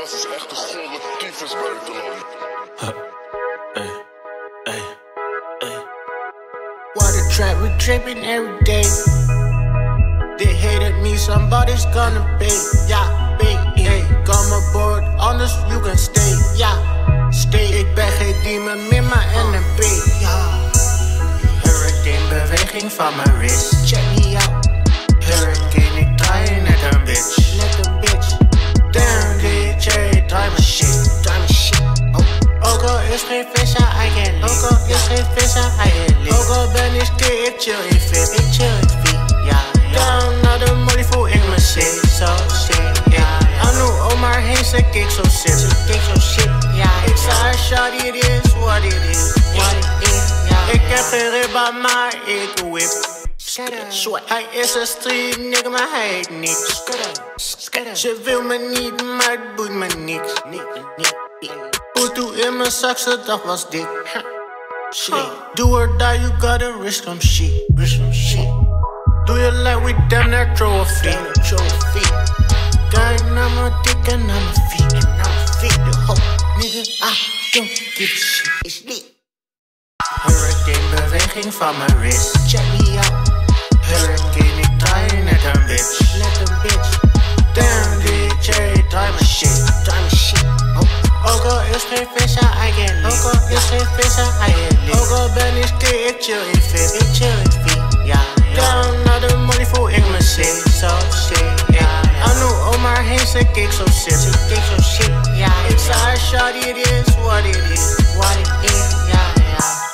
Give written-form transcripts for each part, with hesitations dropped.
Ras is echt een golde tyfus buitenland. Water trap, we tripping every day. They hated me, somebody's gonna pay. Ja, pay, hey, come aboard, anders you can stay. Ja, stay. Ik ben geen demon meer, maar NMP. Ja, hurricane beweging van mijn wrist. Check me out. Hurricane, ik draai net een bitch. Net een bitch. Damn DJ, draai mijn shit. Draai mijn shit. Ook al is geen vis aan eigen lik. Ook al is geen vis aan eigen lik. Ook al ben ik skate, ik chill in fit. Ik chill in fit, ja. Down naar de molly voel ik me sick. Zo sick, ja. Anu Omar heen, ze keek zo shit. Ze keek zo shit, ja. Ik zei haar, shawty, it is what it is. What it is, ja. Ik heb geen ribba, maar ik whip. Hij is een street nigga, maar hij heet niks. Ze wil me niet, maar het boeit me niks. Poetu in mijn zak, ze dag was dik. Do or die, you gotta risk some shit. Do you like we damn near trophy? Kijk naar mijn dik en naar mijn feet. The whole nigga, I don't give a shit. Is lit. Hurricane beweging van mijn wrist. Check me out. Hurricane, ik draai net een bitch. Net een bitch. Damn DJ, draai mijn shit. Draai mijn shit. Ook al is geen vis aan eigen lik. Ook al is geen vis aan eigen lik. Ook al ben ik skate, ik chill in fit. Ik chill in fit, ja. Down naar de molly voel ik me sick. Zo sick, ja. Anu Omar heen, ze keek zo shit. Ze keek zo shit, ja. Ik zei haar, shawty, it is what it is. What it is, ja, ja.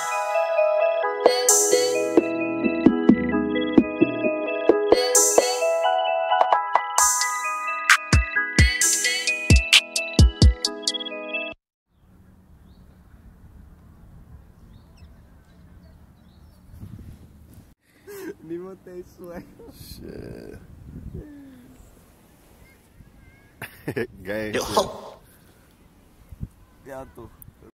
Niemand heeft swag. Shit. Gang. Yo. Ja toch.